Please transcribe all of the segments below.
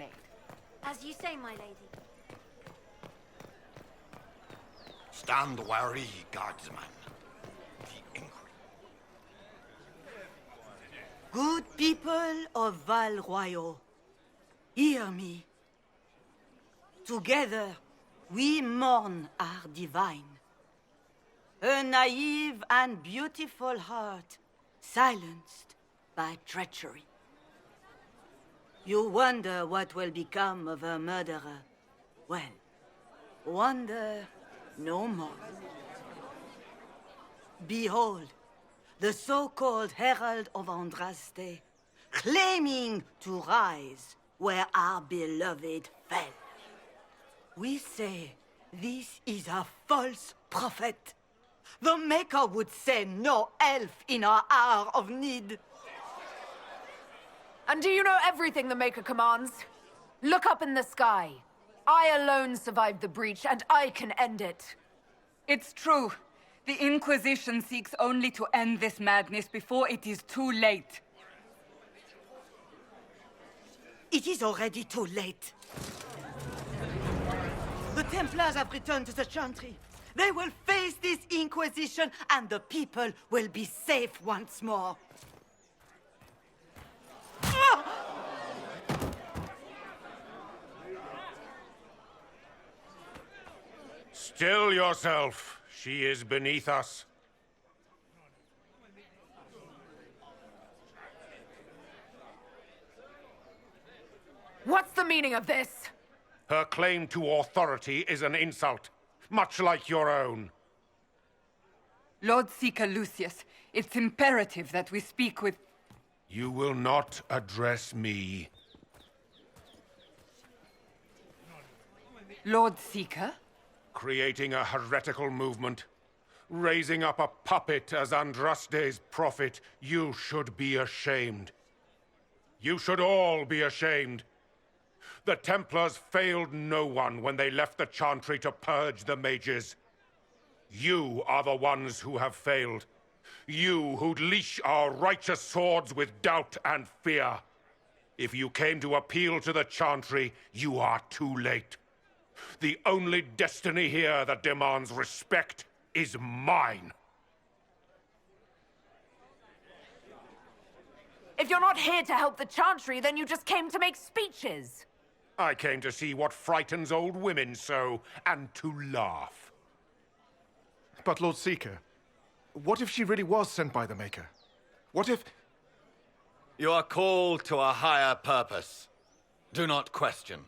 late. As you say, my lady. Stand wary, guardsman. The inquiry. Good people of Val Royal, hear me. Together, we mourn our divine. A naive and beautiful heart, silenced by treachery. You wonder what will become of a murderer. Well, wonder no more. Behold, the so-called Herald of Andraste, claiming to rise where our beloved fell. We say this is a false prophet. The Maker would send no elf in our hour of need. And do you know everything the Maker commands? Look up in the sky. I alone survived the breach, and I can end it. It's true. The Inquisition seeks only to end this madness before it is too late. It is already too late. The Templars have returned to the Chantry. They will face this Inquisition, and the people will be safe once more. Still yourself. She is beneath us. What's the meaning of this? Her claim to authority is an insult, much like your own. Lord Seeker Lucius, it's imperative that we speak with... You will not address me. Lord Seeker? Creating a heretical movement, raising up a puppet as Andraste's prophet, you should be ashamed. You should all be ashamed. The Templars failed no one when they left the Chantry to purge the mages. You are the ones who have failed. You who'd leash our righteous swords with doubt and fear. If you came to appeal to the Chantry, you are too late. The only destiny here that demands respect is mine. If you're not here to help the Chantry, then you just came to make speeches. I came to see what frightens old women so, and to laugh. But Lord Seeker, what if she really was sent by the Maker? What if... You are called to a higher purpose. Do not question.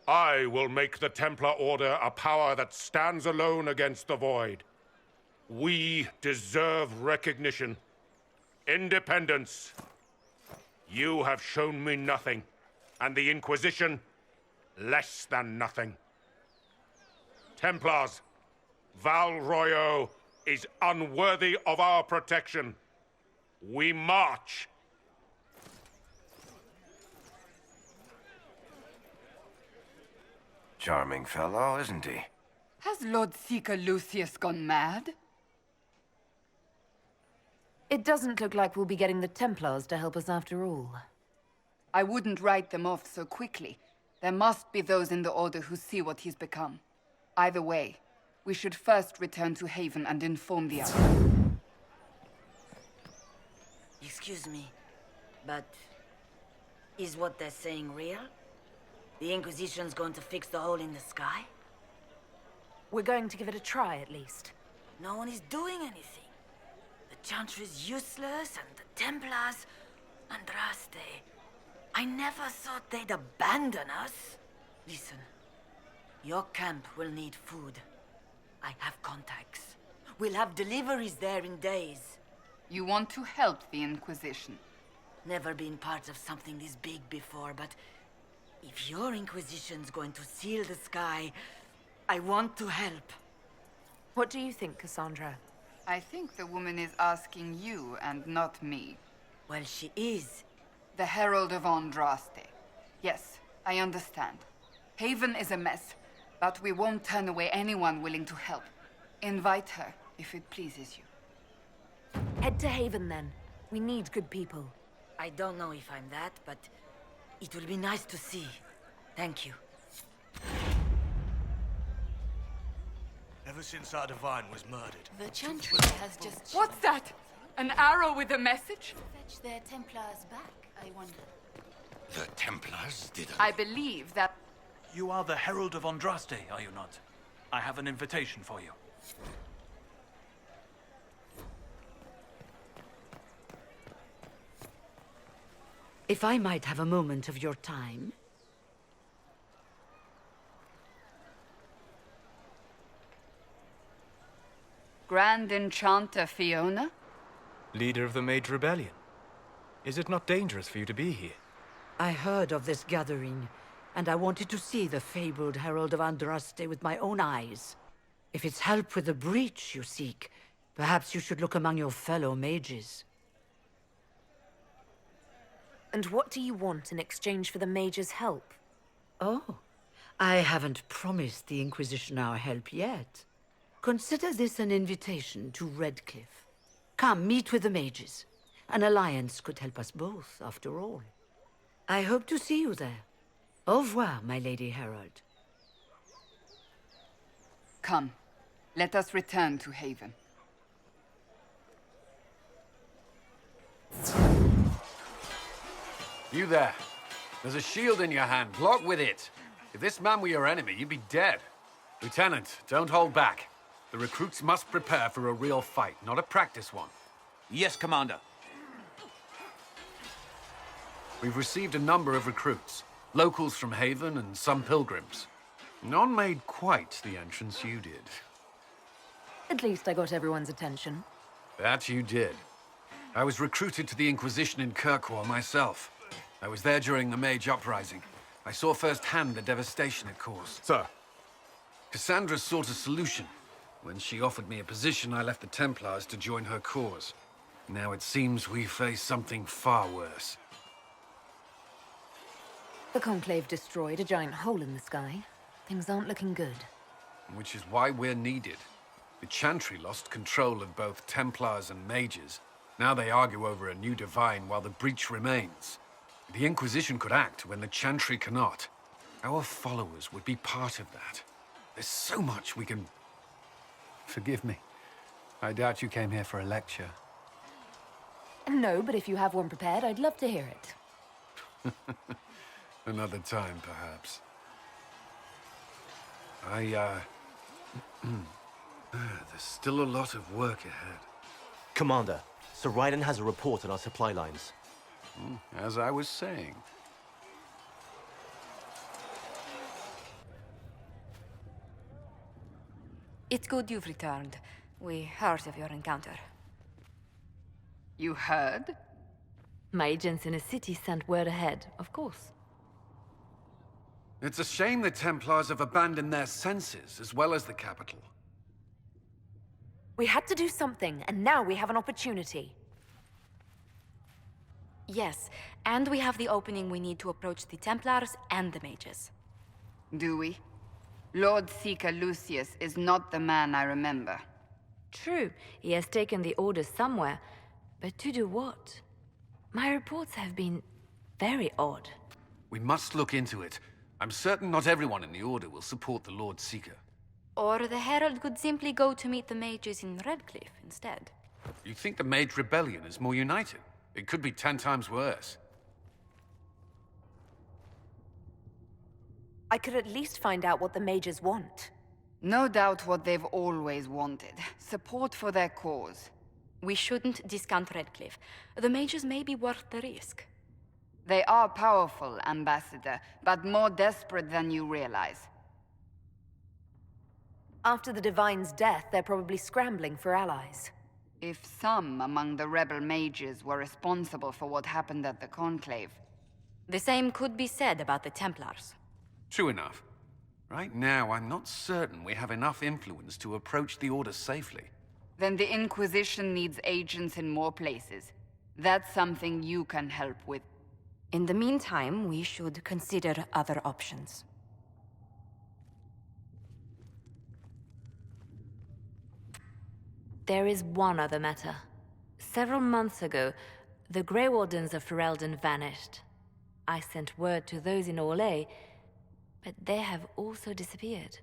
I will make the Templar Order a power that stands alone against the Void. We deserve recognition. Independence. You have shown me nothing, and the Inquisition, less than nothing. Templars, Val Royal is unworthy of our protection. We march. Charming fellow, isn't he? Has Lord Seeker Lucius gone mad? It doesn't look like we'll be getting the Templars to help us after all. I wouldn't write them off so quickly. There must be those in the Order who see what he's become. Either way, we should first return to Haven and inform the others. Excuse me, but is what they're saying real? The Inquisition's going to fix the hole in the sky? We're going to give it a try, at least. No one is doing anything. The Chantry's useless, and the Templars... Andraste... I never thought they'd abandon us. Listen, your camp will need food. I have contacts. We'll have deliveries there in days. You want to help the Inquisition? Never been part of something this big before, but... if your Inquisition's going to seal the sky, I want to help. What do you think, Cassandra? I think the woman is asking you and not me. Well, she is. The Herald of Andraste. Yes, I understand. Haven is a mess, but we won't turn away anyone willing to help. Invite her, if it pleases you. Head to Haven, then. We need good people. I don't know if I'm that, but It will be nice to see. Thank you. Ever since our divine was murdered, The Chantry has just What's that? An arrow with a message? fetch their Templars back, I wonder. The Templars didn't. I believe that... you are the Herald of Andraste, are you not? I have an invitation for you. If I might have a moment of your time. Grand Enchanter Fiona? Leader of the Mage Rebellion. Is it not dangerous for you to be here? I heard of this gathering, and I wanted to see the fabled Herald of Andraste with my own eyes. If it's help with the breach you seek, perhaps you should look among your fellow mages. And what do you want in exchange for the mage's help? Oh, I haven't promised the Inquisition our help yet. Consider this an invitation to Radcliffe. Come, meet with the mages. An alliance could help us both, after all. I hope to see you there. Au revoir, my Lady Herald. Come, let us return to Haven. You there. There's a shield in your hand. Block with it. If this man were your enemy, you'd be dead. Lieutenant, don't hold back. The recruits must prepare for a real fight, not a practice one. Yes, Commander. We've received a number of recruits. Locals from Haven and some pilgrims. None made quite the entrance you did. At least I got everyone's attention. That you did. I was recruited to the Inquisition in Kirkwall myself. I was there during the Mage Uprising. I saw firsthand the devastation it caused. Sir. Cassandra sought a solution. When she offered me a position, I left the Templars to join her cause. Now it seems we face something far worse. The Conclave destroyed a giant hole in the sky. Things aren't looking good. Which is why we're needed. The Chantry lost control of both Templars and Mages. Now they argue over a new divine while the breach remains. The Inquisition could act when the Chantry cannot. Our followers would be part of that. There's so much we can... Forgive me. I doubt you came here for a lecture. No, but if you have one prepared, I'd love to hear it. Another time, perhaps. There's still a lot of work ahead. Commander, Sir Ryden has a report on our supply lines. As I was saying. It's good you've returned. We heard of your encounter. You heard? My agents in the city sent word ahead, of course. It's a shame the Templars have abandoned their senses, as well as the capital. We had to do something, and now we have an opportunity. Yes, and we have the opening we need to approach the Templars and the mages. Do we? Lord Seeker Lucius is not the man I remember. True, he has taken the orders somewhere, but to do what? My reports have been very odd. We must look into it. I'm certain not everyone in the Order will support the Lord Seeker. Or the Herald could simply go to meet the mages in Radcliffe instead. You think the Mage Rebellion is more united? It could be 10 times worse. I could at least find out what the mages want. No doubt what they've always wanted. Support for their cause. We shouldn't discount Radcliffe. The mages may be worth the risk. They are powerful, Ambassador, but more desperate than you realize. After the Divine's death, they're probably scrambling for allies. If some among the rebel mages were responsible for what happened at the Conclave... The same could be said about the Templars. True enough. Right now, I'm not certain we have enough influence to approach the Order safely. Then the Inquisition needs agents in more places. That's something you can help with. In the meantime, we should consider other options. There is one other matter. Several months ago, the Grey Wardens of Ferelden vanished. I sent word to those in Orlais, but they have also disappeared.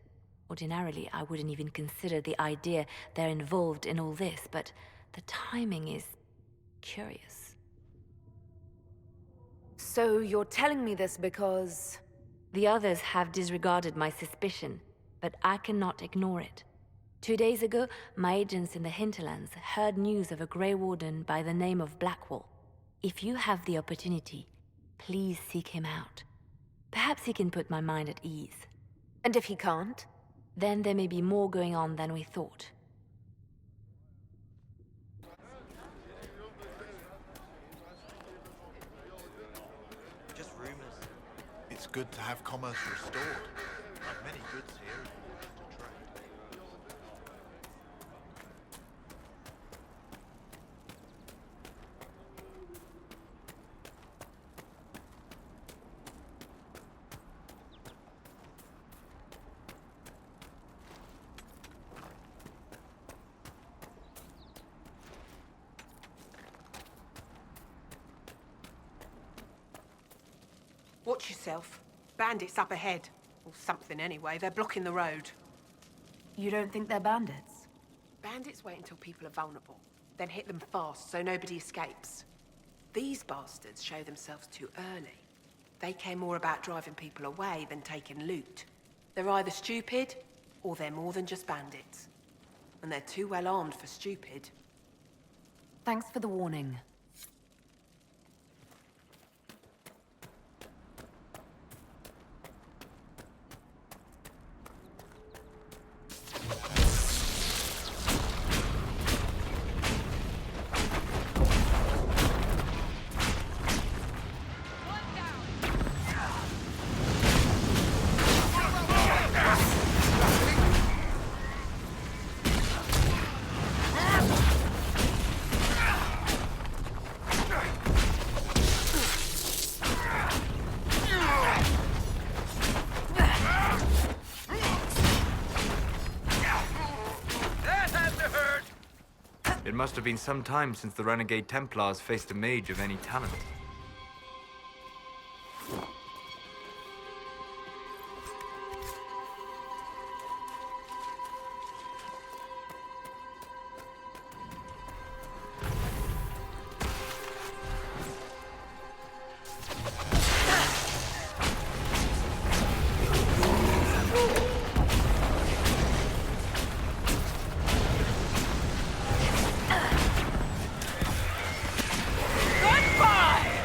Ordinarily, I wouldn't even consider the idea they're involved in all this, but the timing is curious. So you're telling me this because... The others have disregarded my suspicion, but I cannot ignore it. 2 days ago, my agents in the hinterlands heard news of a Grey Warden by the name of Blackwall. If you have the opportunity, please seek him out. Perhaps he can put my mind at ease. And if he can't? Then there may be more going on than we thought. Just rumors. It's good to have commerce restored. I've many goods here to trade. Watch yourself. Bandits up ahead. Or something anyway. They're blocking the road. You don't think they're bandits? Bandits wait until people are vulnerable, then hit them fast so nobody escapes. These bastards show themselves too early. They care more about driving people away than taking loot. They're either stupid, or they're more than just bandits. And they're too well armed for stupid. Thanks for the warning. It must have been some time since the Renegade Templars faced a mage of any talent. Goodbye!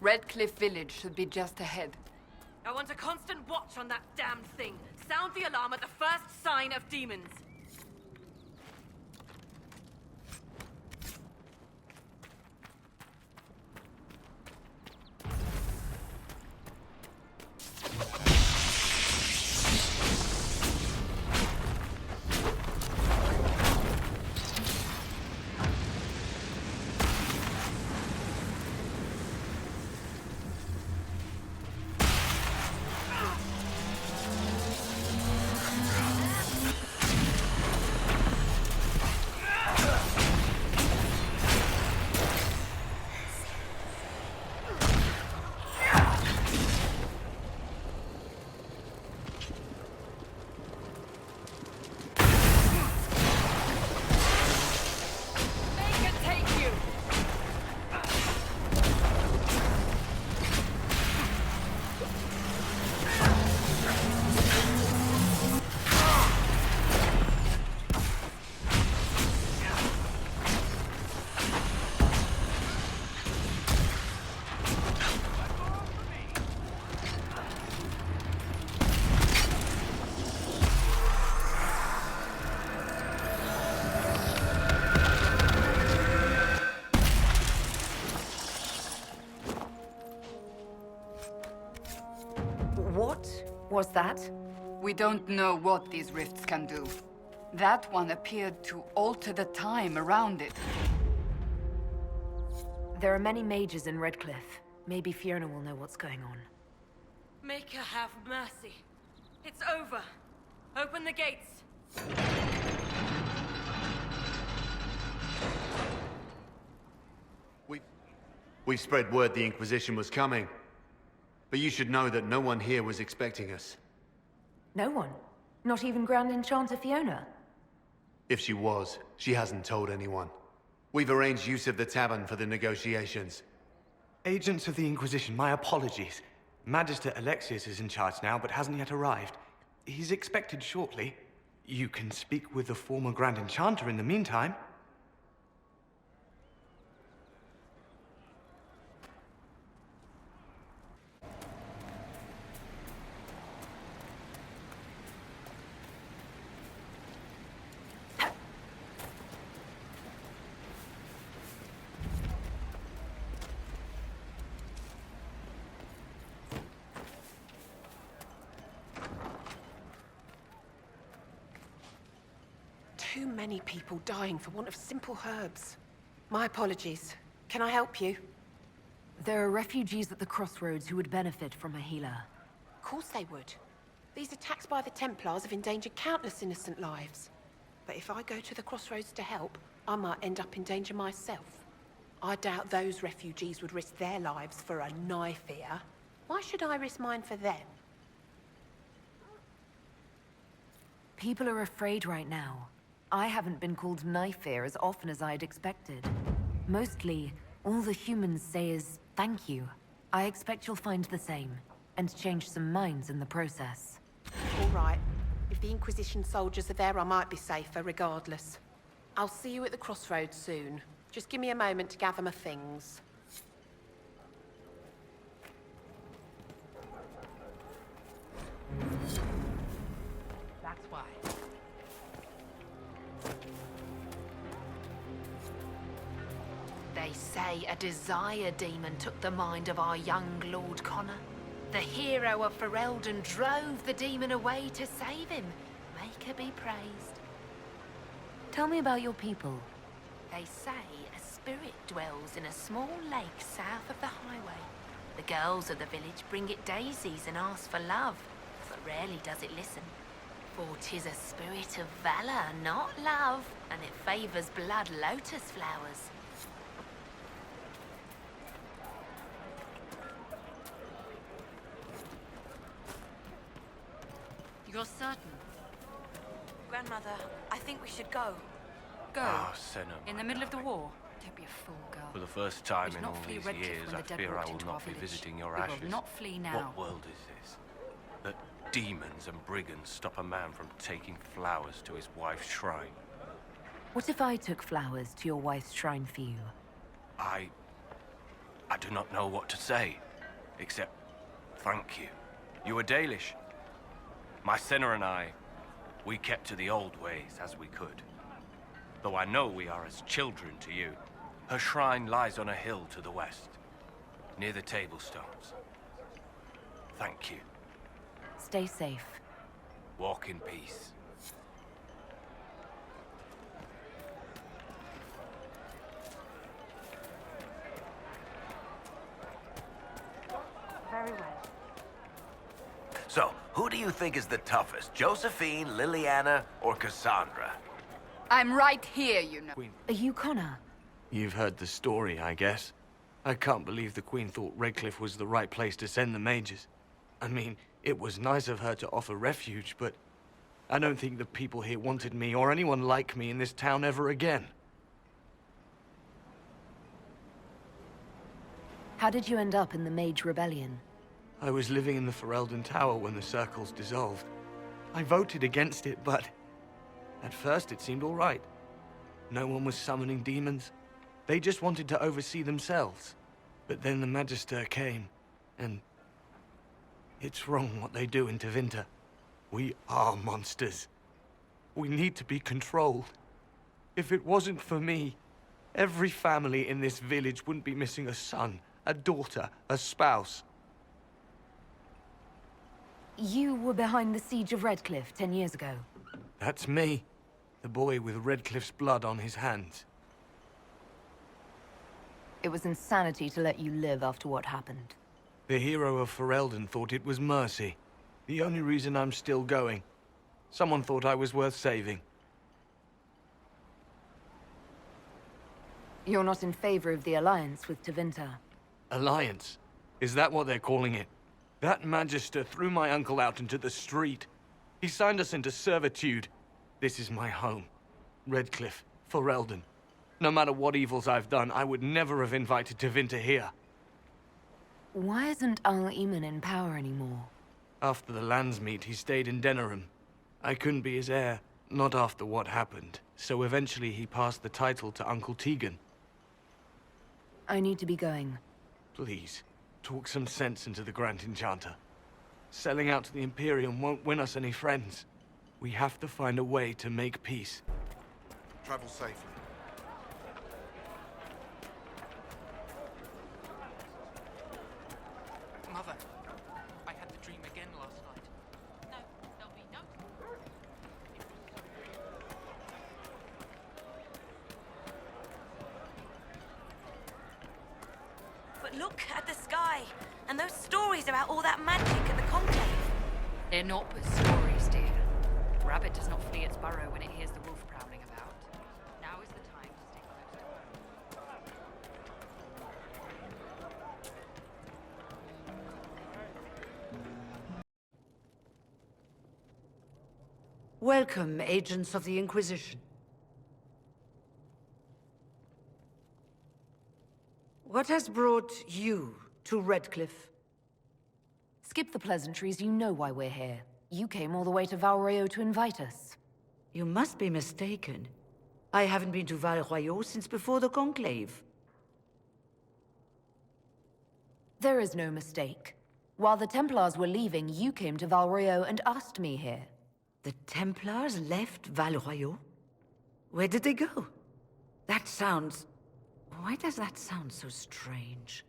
Radcliffe village should be just ahead. I want a constant watch on that damned thing. Sound the alarm at the first sign of demons. What was that? We don't know what these rifts can do. That one appeared to alter the time around it. There are many mages in Radcliffe. Maybe Fiona will know what's going on. Make her have mercy. It's over. Open the gates. We spread word the Inquisition was coming. But you should know that no one here was expecting us. No one? Not even Grand Enchanter Fiona? If she was, she hasn't told anyone. We've arranged use of the tavern for the negotiations. Agents of the Inquisition, my apologies. Magister Alexius is in charge now, but hasn't yet arrived. He's expected shortly. You can speak with the former Grand Enchanter in the meantime. Too many people dying for want of simple herbs. My apologies. Can I help you? There are refugees at the crossroads who would benefit from a healer. Of course they would. These attacks by the Templars have endangered countless innocent lives. But if I go to the crossroads to help, I might end up in danger myself. I doubt those refugees would risk their lives for a knife here. Why should I risk mine for them? People are afraid right now. I haven't been called knife ear as often as I'd expected. Mostly, all the humans say is thank you. I expect you'll find the same, and change some minds in the process. All right. If the Inquisition soldiers are there, I might be safer regardless. I'll see you at the crossroads soon. Just give me a moment to gather my things. That's why. They say a desire demon took the mind of our young Lord Connor. The hero of Ferelden drove the demon away to save him. Make her be praised. Tell me about your people. They say a spirit dwells in a small lake south of the highway. The girls of the village bring it daisies and ask for love, but rarely does it listen. For 'tis a spirit of valor, not love, and it favors blood lotus flowers. You're certain? Grandmother, I think we should go. Go? Ah, Senna, In the middle of the war? Don't be a fool, girl. For the first time We in did all not flee these Radcliffe years, when I the dead fear I walked will into our not be village. visiting your We will ashes. not flee now. What world is this? That demons and brigands stop a man from taking flowers to his wife's shrine. What if I took flowers to your wife's shrine for you? I do not know what to say, except thank you. You were Dalish. My sinner and I, we kept to the old ways as we could. Though I know we are as children to you. Her shrine lies on a hill to the west, near the tablstones. Thank you. Stay safe. Walk in peace. Very well. So, who do you think is the toughest? Josephine, Liliana, or Cassandra? I'm right here, you know. Are you Connor? You've heard the story, I guess. I can't believe the Queen thought Radcliffe was the right place to send the mages. I mean, it was nice of her to offer refuge, but I don't think the people here wanted me or anyone like me in this town ever again. How did you end up in the Mage Rebellion? I was living in the Ferelden Tower when the circles dissolved. I voted against it, but at first it seemed all right. No one was summoning demons. They just wanted to oversee themselves. But then the Magister came, and it's wrong what they do in Tevinter. We are monsters. We need to be controlled. If it wasn't for me, every family in this village wouldn't be missing a son, a daughter, a spouse. You were behind the siege of Radcliffe 10 years ago. That's me. The boy with Radcliffe's blood on his hands. It was insanity to let you live after what happened. The hero of Ferelden thought it was mercy. The only reason I'm still going. Someone thought I was worth saving. You're not in favor of the alliance with Tevinter. Alliance? Is that what they're calling it? That Magister threw my uncle out into the street. He signed us into servitude. This is my home. Radcliffe, Ferelden. No matter what evils I've done, I would never have invited Tevinter here. Why isn't Al-Eamon in power anymore? After the Landsmeet, he stayed in Denerim. I couldn't be his heir, not after what happened. So eventually he passed the title to Uncle Tegan. I need to be going. Please, talk some sense into the Grand Enchanter. Selling out to the Imperium won't win us any friends. We have to find a way to make peace. Travel safely. Mother, I had the dream again last night. No, there'll be no... But look at the sky, and those stories about all that magic at the Conclave. They're not but stories, dear. Rabbit does not flee its burrow when it hears the wolf prowling about. Now is the time to stay close to home. Welcome, agents of the Inquisition. What has brought you to Radcliffe? Skip the pleasantries, you know why we're here. You came all the way to Val Royeaux to invite us. You must be mistaken. I haven't been to Val Royeaux since before the Conclave. There is no mistake. While the Templars were leaving, you came to Val Royeaux and asked me here. The Templars left Val Royeaux? Where did they go? That sounds... Why does that sound so strange?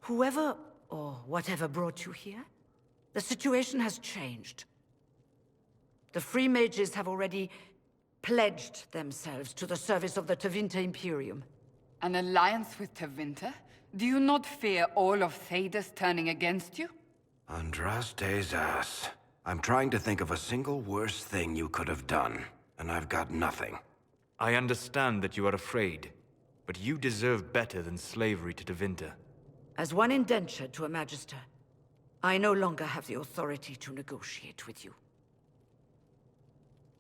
Whoever or whatever brought you here, the situation has changed. The Free Mages have already pledged themselves to the service of the Tevinter Imperium. An alliance with Tevinter? Do you not fear all of Thedas turning against you? Andraste's ass. I'm trying to think of a single worse thing you could have done, and I've got nothing. I understand that you are afraid, but you deserve better than slavery to Tevinter. As one indentured to a Magister, I no longer have the authority to negotiate with you.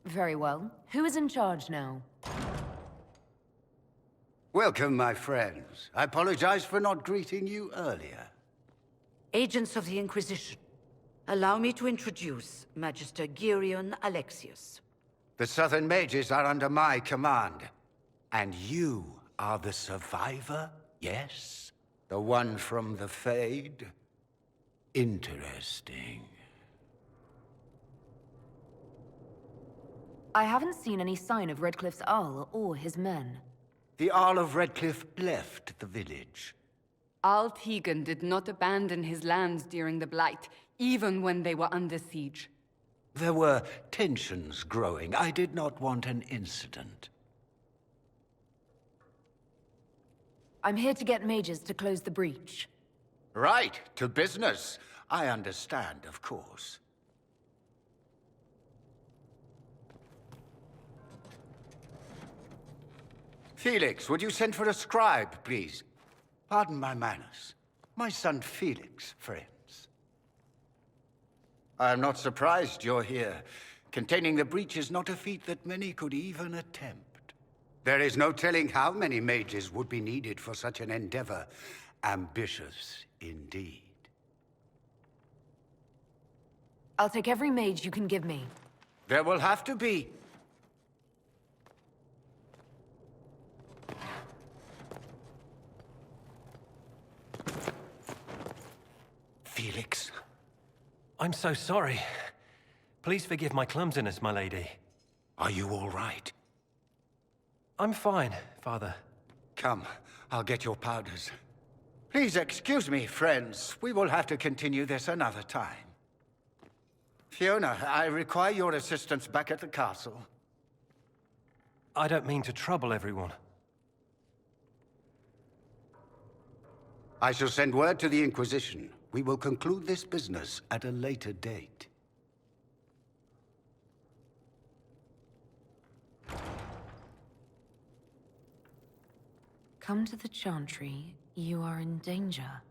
Very well. Who is in charge now? Welcome, my friends. I apologize for not greeting you earlier. Agents of the Inquisition, allow me to introduce Magister Girion Alexius. The Southern Mages are under my command. And you are the survivor, yes? The one from the Fade? Interesting. I haven't seen any sign of Radcliffe's Arl or his men. The Arl of Radcliffe left the village. Al Tegan did not abandon his lands during the Blight, even when they were under siege. There were tensions growing. I did not want an incident. I'm here to get mages to close the breach. Right, to business. I understand, of course. Felix, would you send for a scribe, please? Pardon my manners. My son Felix, friends. I am not surprised you're here. Containing the breach is not a feat that many could even attempt. There is no telling how many mages would be needed for such an endeavor. Ambitious, indeed. I'll take every mage you can give me. There will have to be. Felix. I'm so sorry. Please forgive my clumsiness, my lady. Are you all right? I'm fine, Father. Come, I'll get your powders. Please excuse me, friends. We will have to continue this another time. Fiona, I require your assistance back at the castle. I don't mean to trouble everyone. I shall send word to the Inquisition. We will conclude this business at a later date. Come to the Chantry. You are in danger.